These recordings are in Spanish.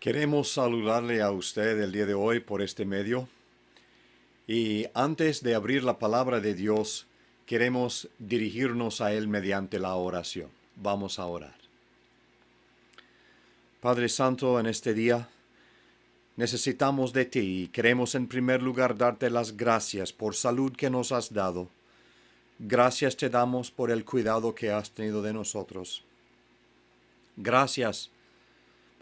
Queremos saludarle a usted el día de hoy por este medio. Y antes de abrir la palabra de Dios, queremos dirigirnos a Él mediante la oración. Vamos a orar. Padre Santo, en este día necesitamos de ti y queremos en primer lugar darte las gracias por salud que nos has dado. Gracias te damos por el cuidado que has tenido de nosotros. Gracias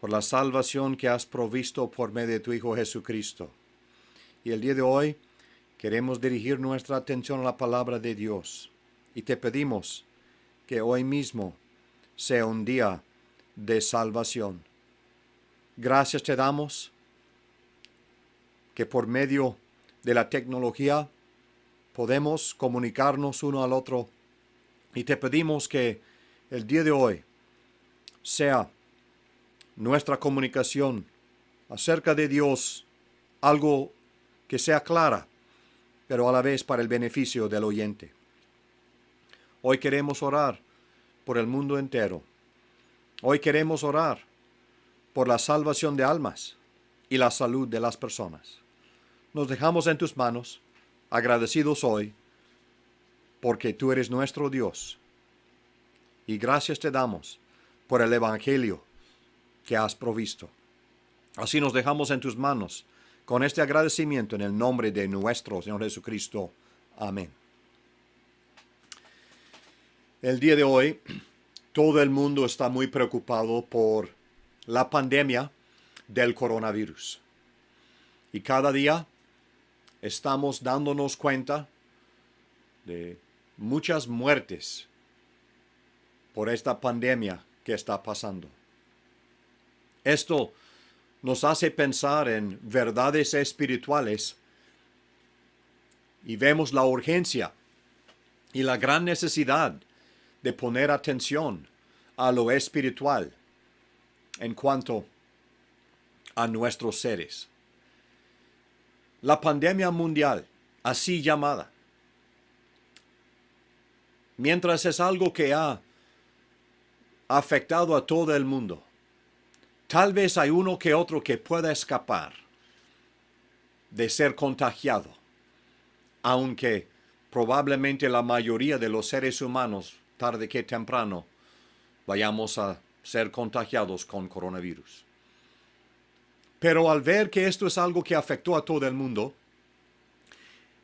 por la salvación que has provisto por medio de tu Hijo Jesucristo. Y el día de hoy queremos dirigir nuestra atención a la palabra de Dios. Y te pedimos que hoy mismo sea un día de salvación. Gracias te damos que por medio de la tecnología podemos comunicarnos uno al otro. Y te pedimos que el día de hoy sea nuestra comunicación acerca de Dios algo que sea clara, pero a la vez para el beneficio del oyente. Hoy queremos orar por el mundo entero. Hoy queremos orar por la salvación de almas y la salud de las personas. Nos dejamos en tus manos, agradecidos hoy, porque tú eres nuestro Dios. Y gracias te damos por el Evangelio que has provisto. Así nos dejamos en tus manos con este agradecimiento en el nombre de nuestro Señor Jesucristo. Amén. El día de hoy, todo el mundo está muy preocupado por la pandemia del coronavirus. Y cada día estamos dándonos cuenta de muchas muertes por esta pandemia que está pasando. Esto nos hace pensar en verdades espirituales y vemos la urgencia y la gran necesidad de poner atención a lo espiritual en cuanto a nuestros seres. La pandemia mundial, así llamada, mientras es algo que ha afectado a todo el mundo, tal vez hay uno que otro que pueda escapar de ser contagiado, aunque probablemente la mayoría de los seres humanos, tarde que temprano, vayamos a ser contagiados con coronavirus. Pero al ver que esto es algo que afectó a todo el mundo,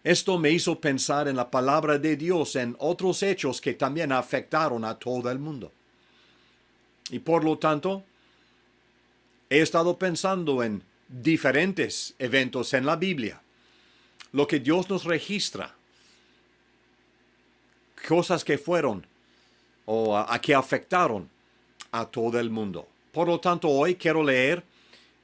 esto me hizo pensar en la palabra de Dios, en otros hechos que también afectaron a todo el mundo. Y por lo tanto, he estado pensando en diferentes eventos en la Biblia, lo que Dios nos registra, cosas que fueron o a que afectaron a todo el mundo. Por lo tanto, hoy quiero leer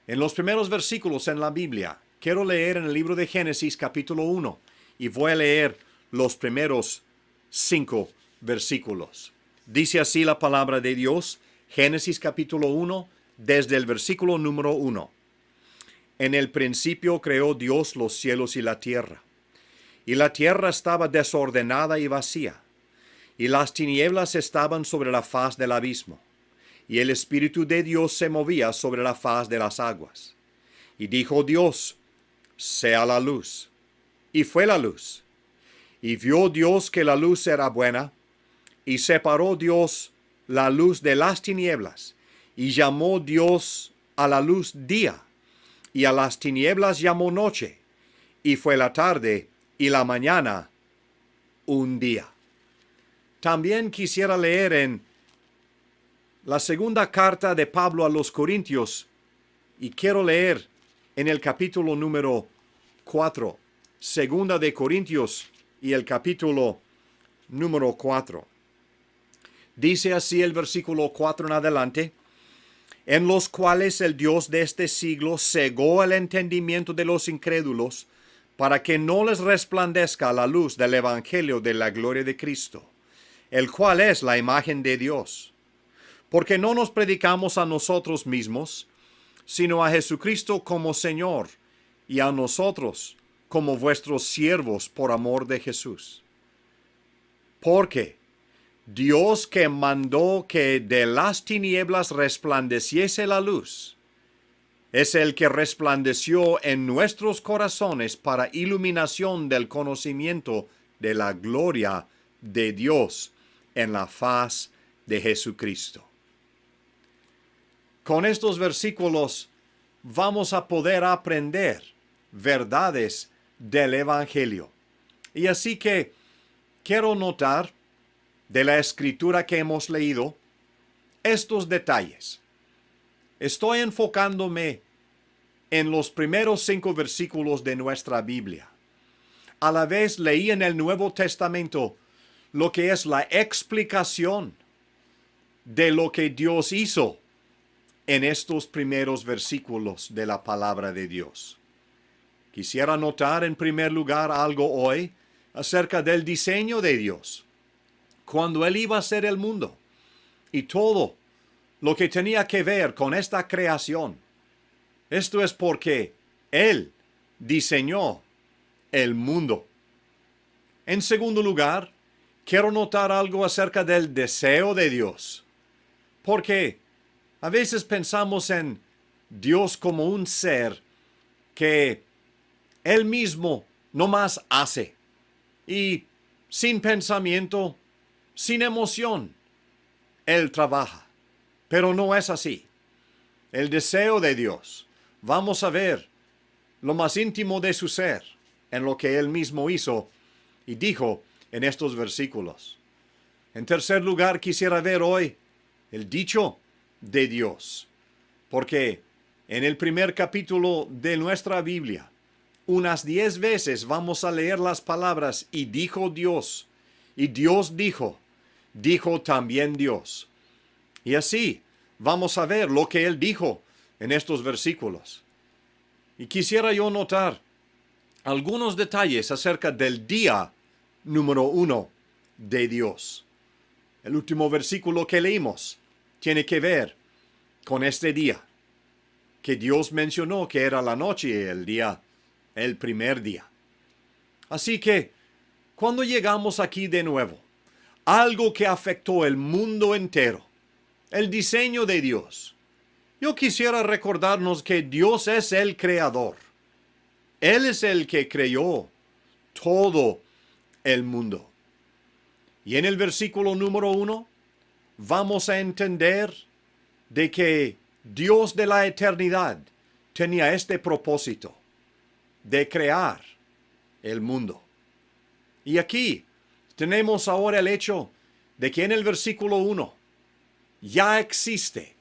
en los primeros versículos en la Biblia. Quiero leer en el libro de Génesis capítulo 1 y voy a leer los primeros 5 versículos. Dice así la palabra de Dios, Génesis capítulo 1, desde el versículo número 1. En el principio creó Dios los cielos y la tierra. Y la tierra estaba desordenada y vacía, y las tinieblas estaban sobre la faz del abismo, y el Espíritu de Dios se movía sobre la faz de las aguas. Y dijo Dios, sea la luz. Y fue la luz. Y vio Dios que la luz era buena, y separó Dios la luz de las tinieblas, y llamó Dios a la luz día, y a las tinieblas llamó noche, y fue la tarde y la mañana un día. También quisiera leer en la segunda carta de Pablo a los Corintios, y quiero leer en el capítulo número 4, segunda de Corintios y el capítulo número 4. Dice así el versículo 4 en adelante, en los cuales el Dios de este siglo cegó el entendimiento de los incrédulos, para que no les resplandezca la luz del evangelio de la gloria de Cristo, el cual es la imagen de Dios. Porque no nos predicamos a nosotros mismos, sino a Jesucristo como Señor, y a nosotros como vuestros siervos por amor de Jesús. Porque Dios, que mandó que de las tinieblas resplandeciese la luz, es el que resplandeció en nuestros corazones para iluminación del conocimiento de la gloria de Dios en la faz de Jesucristo. Con estos versículos vamos a poder aprender verdades del Evangelio. Y así que quiero notar de la escritura que hemos leído estos detalles. Estoy enfocándome en los primeros 5 versículos de nuestra Biblia. A la vez leí en el Nuevo Testamento lo que es la explicación de lo que Dios hizo en estos primeros versículos de la palabra de Dios. Quisiera notar en primer lugar algo hoy acerca del diseño de Dios, cuando Él iba a hacer el mundo y todo lo que tenía que ver con esta creación. Esto es porque Él diseñó el mundo. En segundo lugar, quiero notar algo acerca del deseo de Dios, porque a veces pensamos en Dios como un ser que Él mismo nomás hace y sin pensamiento, sin emoción, Él trabaja. Pero no es así. El deseo de Dios, vamos a ver lo más íntimo de su ser en lo que Él mismo hizo y dijo en estos versículos. En tercer lugar, quisiera ver hoy el dicho de Dios, porque en el primer capítulo de nuestra Biblia, unas 10 veces vamos a leer las palabras y dijo Dios, y Dios dijo, dijo también Dios. Y así vamos a ver lo que Él dijo en estos versículos. Y quisiera yo notar algunos detalles acerca del día número 1 de Dios. El último versículo que leímos tiene que ver con este día, que Dios mencionó que era la noche y el día, el primer día. Así que, cuando llegamos aquí de nuevo, algo que afectó el mundo entero, el diseño de Dios. Yo quisiera recordarnos que Dios es el creador. Él es el que creó todo el mundo. Y en el versículo número 1 vamos a entender de que Dios de la eternidad tenía este propósito de crear el mundo. Y aquí tenemos ahora el hecho de que en el versículo 1 ya existe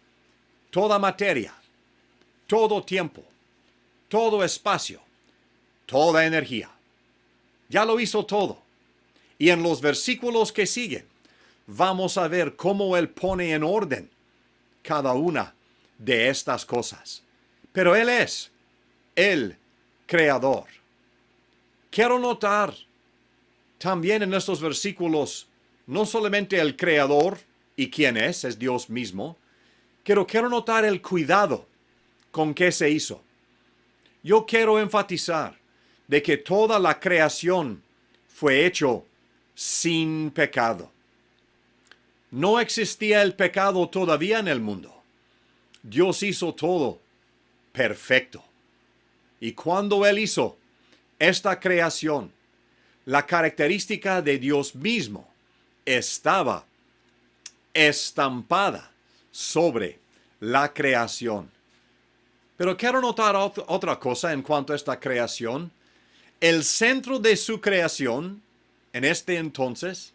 toda materia, todo tiempo, todo espacio, toda energía. Ya lo hizo todo. Y en los versículos que siguen, vamos a ver cómo Él pone en orden cada una de estas cosas. Pero Él es el creador. Quiero notar también en estos versículos no solamente el creador y quién es Dios mismo, pero quiero notar el cuidado con que se hizo. Yo quiero enfatizar de que toda la creación fue hecho sin pecado. No existía el pecado todavía en el mundo. Dios hizo todo perfecto. Y cuando Él hizo esta creación, la característica de Dios mismo estaba estampada sobre la creación. Pero quiero notar otra cosa en cuanto a esta creación. El centro de su creación, en este entonces,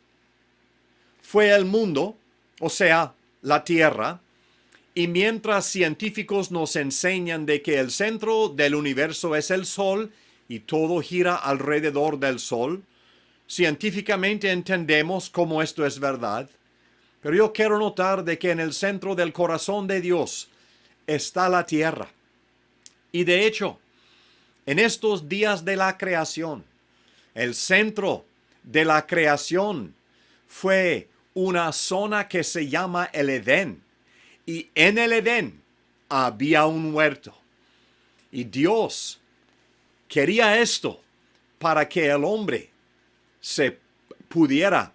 fue el mundo, o sea, la tierra. Y mientras científicos nos enseñan de que el centro del universo es el Sol y todo gira alrededor del Sol, científicamente entendemos cómo esto es verdad. Pero yo quiero notar de que en el centro del corazón de Dios está la tierra. Y de hecho, en estos días de la creación, el centro de la creación fue una zona que se llama el Edén. Y en el Edén había un huerto. Y Dios quería esto para que el hombre se pudiera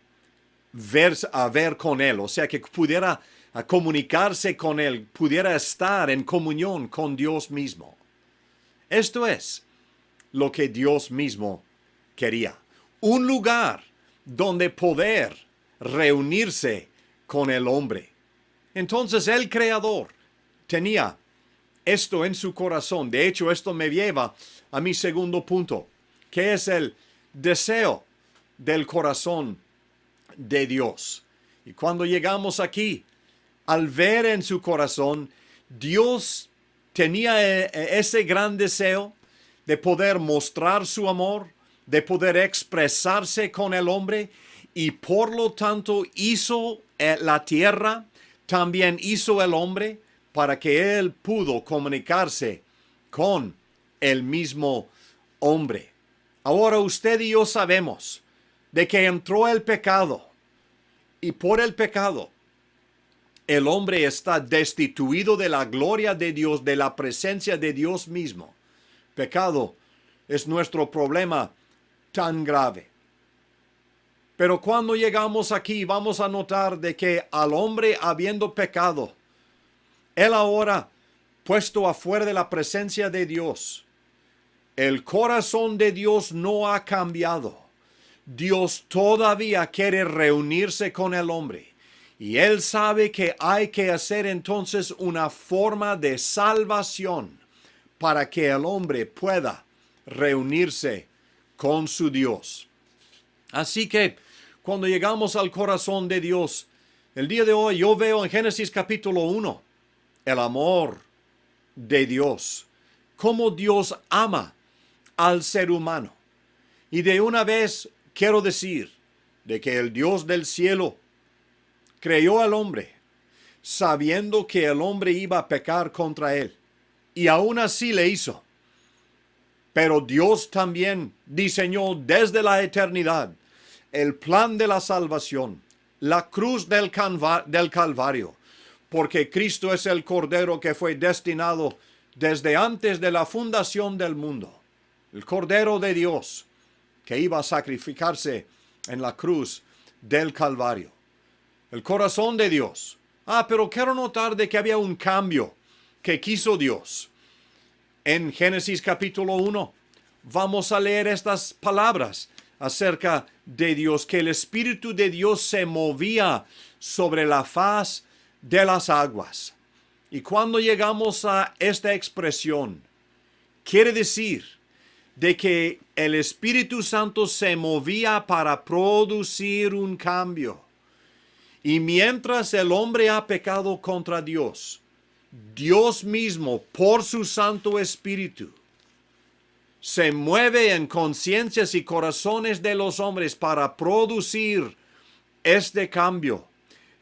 ver con él, o sea, que pudiera a comunicarse con Él, pudiera estar en comunión con Dios mismo. Esto es lo que Dios mismo quería. Un lugar donde poder reunirse con el hombre. Entonces el Creador tenía esto en su corazón. De hecho, esto me lleva a mi segundo punto, que es el deseo del corazón de Dios. Y cuando llegamos aquí, al ver en su corazón, Dios tenía ese gran deseo de poder mostrar su amor, de poder expresarse con el hombre, y por lo tanto hizo la tierra, también hizo el hombre, para que él pudo comunicarse con el mismo hombre. Ahora usted y yo sabemos de que entró el pecado, y por el pecado el hombre está destituido de la gloria de Dios, de la presencia de Dios mismo. Pecado es nuestro problema tan grave. Pero cuando llegamos aquí vamos a notar de que al hombre habiendo pecado, él ahora puesto afuera de la presencia de Dios, el corazón de Dios no ha cambiado. Dios todavía quiere reunirse con el hombre. Y Él sabe que hay que hacer entonces una forma de salvación para que el hombre pueda reunirse con su Dios. Así que cuando llegamos al corazón de Dios, el día de hoy yo veo en Génesis capítulo 1 el amor de Dios, cómo Dios ama al ser humano. Y de una vez quiero decir de que el Dios del cielo creó al hombre, sabiendo que el hombre iba a pecar contra él. Y aún así le hizo. Pero Dios también diseñó desde la eternidad el plan de la salvación, la cruz del Calvario, porque Cristo es el Cordero que fue destinado desde antes de la fundación del mundo. El Cordero de Dios que iba a sacrificarse en la cruz del Calvario. El corazón de Dios. Pero quiero notar de que había un cambio que quiso Dios. En Génesis capítulo 1 vamos a leer estas palabras acerca de Dios, que el Espíritu de Dios se movía sobre la faz de las aguas. Y cuando llegamos a esta expresión, quiere decir de que el Espíritu Santo se movía para producir un cambio. Y mientras el hombre ha pecado contra Dios, Dios mismo, por su Santo Espíritu, se mueve en conciencias y corazones de los hombres para producir este cambio.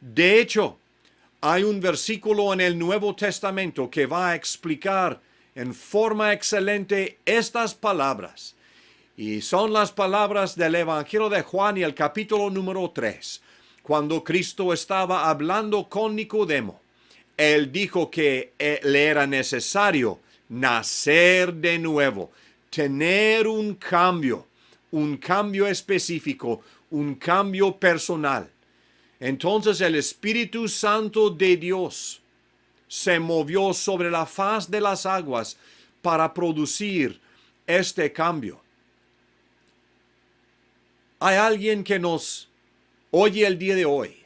De hecho, hay un versículo en el Nuevo Testamento que va a explicar en forma excelente estas palabras. Y son las palabras del Evangelio de Juan y el capítulo número 3. Cuando Cristo estaba hablando con Nicodemo, Él dijo que le era necesario nacer de nuevo, tener un cambio específico, un cambio personal. Entonces el Espíritu Santo de Dios se movió sobre la faz de las aguas para producir este cambio. Hay alguien que nos oye el día de hoy,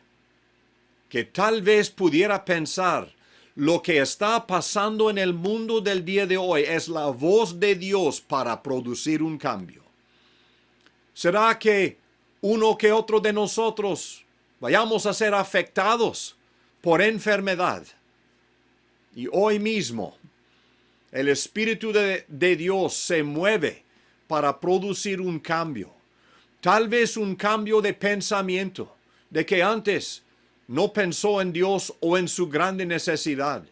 que tal vez pudiera pensar lo que está pasando en el mundo del día de hoy es la voz de Dios para producir un cambio. ¿Será que uno que otro de nosotros vayamos a ser afectados por enfermedad? Y hoy mismo el Espíritu de Dios se mueve para producir un cambio. Tal vez un cambio de pensamiento, de que antes no pensó en Dios o en su grande necesidad.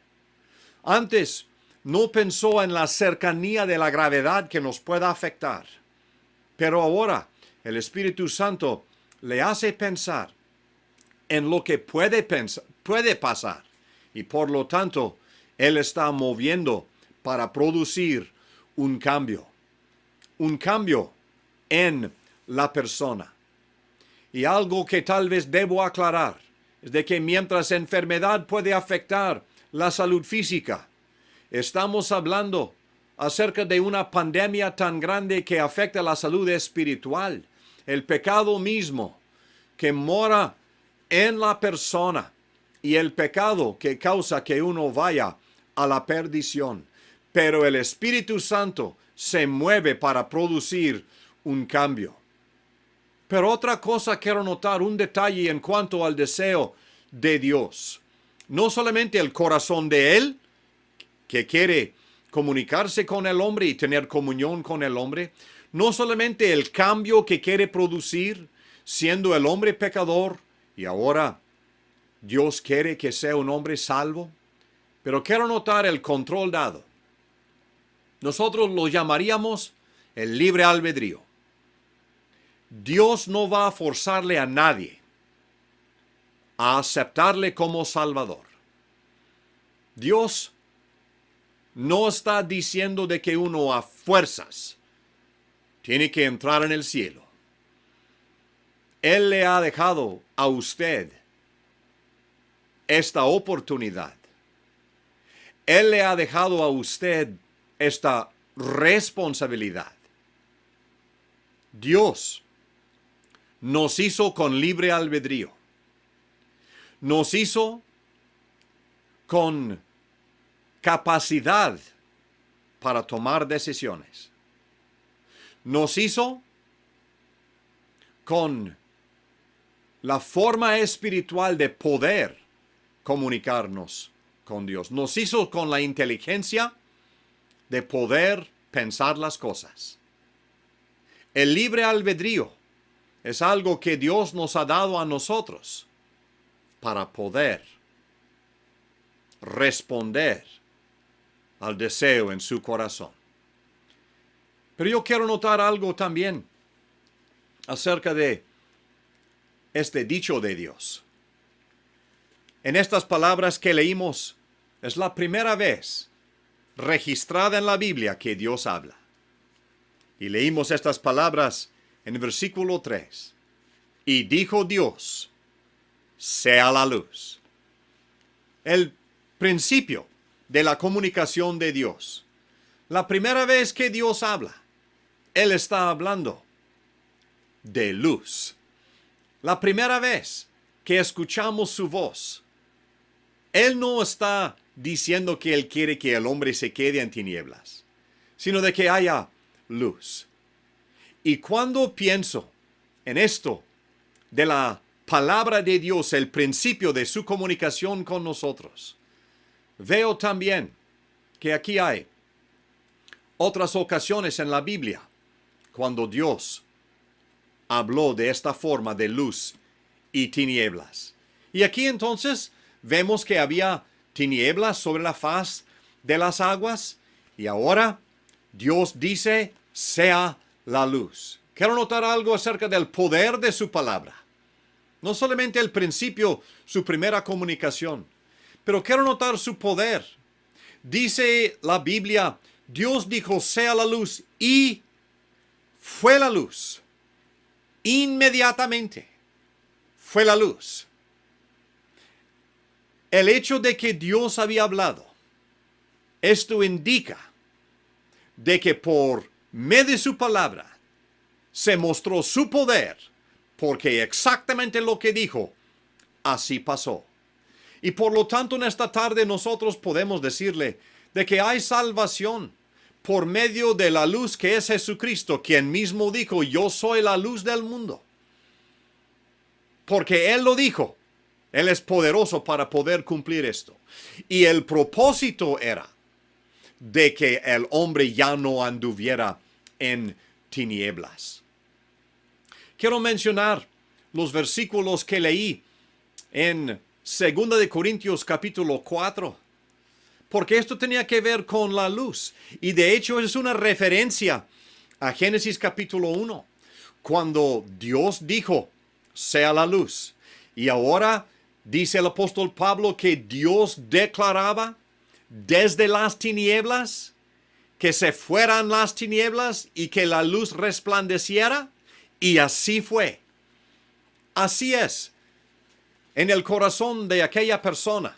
Antes no pensó en la cercanía de la gravedad que nos pueda afectar. Pero ahora el Espíritu Santo le hace pensar en lo que puede pasar. Y por lo tanto, Él está moviendo para producir un cambio. Un cambio en la persona. Y algo que tal vez debo aclarar es de que mientras enfermedad puede afectar la salud física, estamos hablando acerca de una pandemia tan grande que afecta la salud espiritual, el pecado mismo que mora en la persona y el pecado que causa que uno vaya a la perdición. Pero el Espíritu Santo se mueve para producir un cambio. Pero otra cosa quiero notar, un detalle en cuanto al deseo de Dios. No solamente el corazón de Él, que quiere comunicarse con el hombre y tener comunión con el hombre. No solamente el cambio que quiere producir, siendo el hombre pecador, y ahora Dios quiere que sea un hombre salvo. Pero quiero notar el control dado. Nosotros lo llamaríamos el libre albedrío. Dios no va a forzarle a nadie a aceptarle como Salvador. Dios no está diciendo de que uno a fuerzas tiene que entrar en el cielo. Él le ha dejado a usted esta oportunidad. Él le ha dejado a usted esta responsabilidad. Dios nos hizo con libre albedrío. Nos hizo con capacidad para tomar decisiones. Nos hizo con la forma espiritual de poder comunicarnos con Dios. Nos hizo con la inteligencia de poder pensar las cosas. El libre albedrío es algo que Dios nos ha dado a nosotros para poder responder al deseo en su corazón. Pero yo quiero notar algo también acerca de este dicho de Dios. En estas palabras que leímos, es la primera vez registrada en la Biblia que Dios habla. Y leímos estas palabras en el versículo 3. Y dijo Dios, sea la luz. El principio de la comunicación de Dios. La primera vez que Dios habla, Él está hablando de luz. La primera vez que escuchamos su voz, Él no está diciendo que Él quiere que el hombre se quede en tinieblas, sino de que haya luz. Y cuando pienso en esto de la palabra de Dios, el principio de su comunicación con nosotros, veo también que aquí hay otras ocasiones en la Biblia cuando Dios habló de esta forma de luz y tinieblas. Y aquí entonces vemos que había tinieblas sobre la faz de las aguas y ahora Dios dice, sea la luz. Quiero notar algo acerca del poder de su palabra. No solamente el principio, su primera comunicación, pero quiero notar su poder. Dice la Biblia, Dios dijo, sea la luz, y fue la luz. Inmediatamente fue la luz. El hecho de que Dios había hablado, esto indica de que por medio de su palabra se mostró su poder, porque exactamente lo que dijo, así pasó. Y por lo tanto en esta tarde nosotros podemos decirle de que hay salvación por medio de la luz que es Jesucristo, quien mismo dijo, yo soy la luz del mundo. Porque Él lo dijo, Él es poderoso para poder cumplir esto. Y el propósito era de que el hombre ya no anduviera en tinieblas. Quiero mencionar los versículos que leí en 2 Corintios capítulo 4, porque esto tenía que ver con la luz. Y de hecho es una referencia a Génesis capítulo 1, cuando Dios dijo, sea la luz. Y ahora dice el apóstol Pablo que Dios declaraba desde las tinieblas que se fueran las tinieblas y que la luz resplandeciera. Y así fue. Así es. en el corazón de aquella persona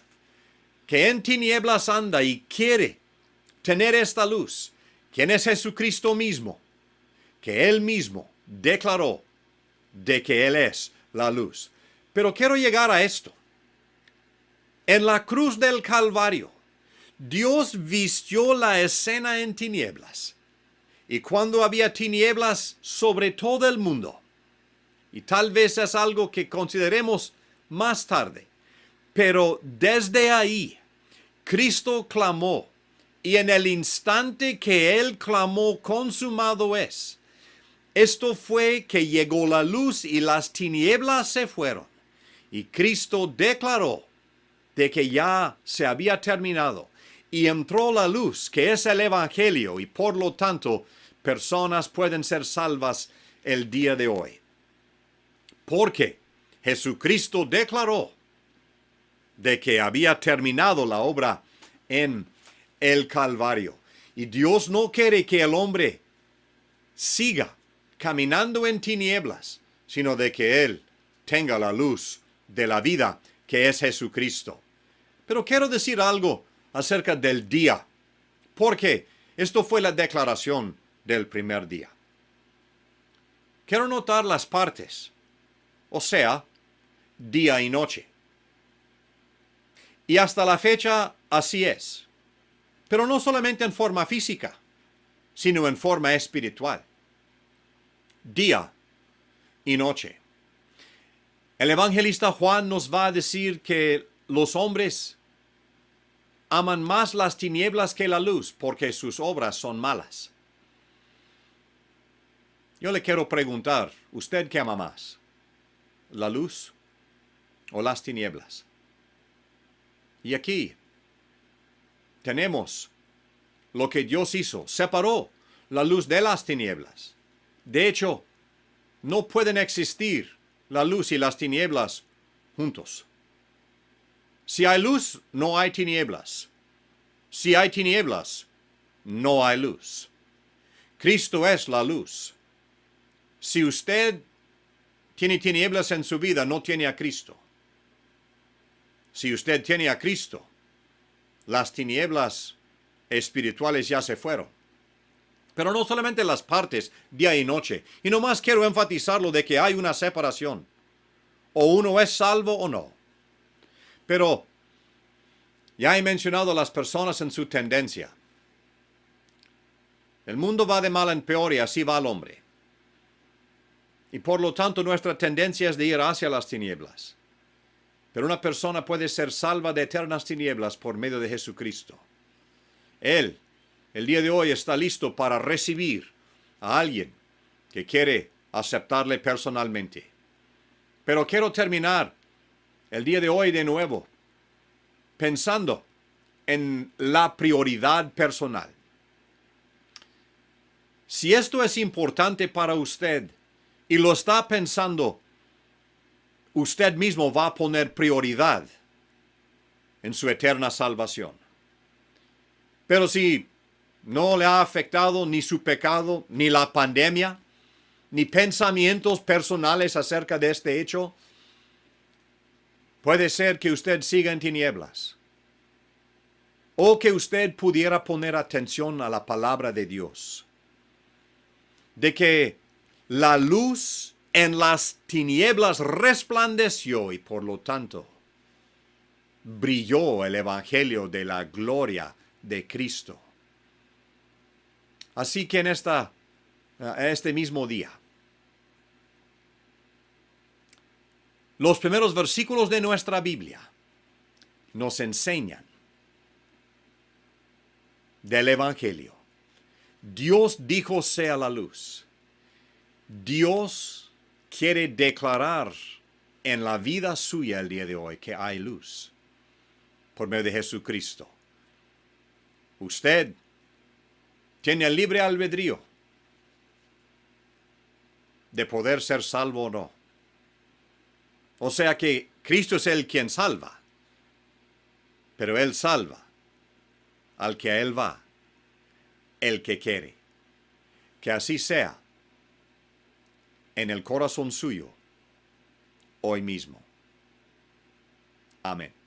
que en tinieblas anda y quiere tener esta luz, quien es Jesucristo mismo, que Él mismo declaró de que Él es la luz. Pero quiero llegar a esto. En la cruz del Calvario, Dios vistió la escena en tinieblas. Y cuando había tinieblas sobre todo el mundo, y tal vez es algo que consideremos más tarde, pero desde ahí, Cristo clamó, y en el instante que Él clamó, consumado es, esto fue que llegó la luz y las tinieblas se fueron. Y Cristo declaró de que ya se había terminado. Y entró la luz, que es el Evangelio, y por lo tanto, personas pueden ser salvas el día de hoy. Porque Jesucristo declaró de que había terminado la obra en el Calvario. Y Dios no quiere que el hombre siga caminando en tinieblas, sino de que Él tenga la luz de la vida que es Jesucristo. Pero quiero decir algo acerca del día, porque esto fue la declaración del primer día. Quiero notar las partes, o sea, día y noche. Y hasta la fecha así es. Pero no solamente en forma física, sino en forma espiritual. Día y noche. El evangelista Juan nos va a decir que los hombres aman más las tinieblas que la luz porque sus obras son malas. Yo le quiero preguntar, ¿usted qué ama más? ¿La luz o las tinieblas? Y aquí tenemos lo que Dios hizo, separó la luz de las tinieblas. De hecho, no pueden existir la luz y las tinieblas juntos. Si hay luz, no hay tinieblas. Si hay tinieblas, no hay luz. Cristo es la luz. Si usted tiene tinieblas en su vida, no tiene a Cristo. Si usted tiene a Cristo, las tinieblas espirituales ya se fueron. Pero no solamente las partes, día y noche. Y nomás quiero enfatizarlo de que hay una separación. O uno es salvo o no. Pero ya he mencionado a las personas en su tendencia. El mundo va de mal en peor y así va el hombre. Y por lo tanto nuestra tendencia es de ir hacia las tinieblas. Pero una persona puede ser salva de eternas tinieblas por medio de Jesucristo. Él, el día de hoy, está listo para recibir a alguien que quiere aceptarle personalmente. Pero quiero terminar el día de hoy de nuevo pensando en la prioridad personal. Si esto es importante para usted y lo está pensando, usted mismo va a poner prioridad en su eterna salvación. Pero si no le ha afectado ni su pecado, ni la pandemia, ni pensamientos personales acerca de este hecho, puede ser que usted siga en tinieblas. O que usted pudiera poner atención a la palabra de Dios. De que la luz en las tinieblas resplandeció y por lo tanto brilló el evangelio de la gloria de Cristo. Así que en este mismo día, los primeros versículos de nuestra Biblia nos enseñan del evangelio. Dios dijo sea la luz. Dios quiere declarar en la vida suya el día de hoy que hay luz por medio de Jesucristo. Usted tiene el libre albedrío de poder ser salvo o no. O sea que Cristo es el quien salva, pero Él salva al que a Él va, el que quiere. Que así sea en el corazón suyo hoy mismo. Amén.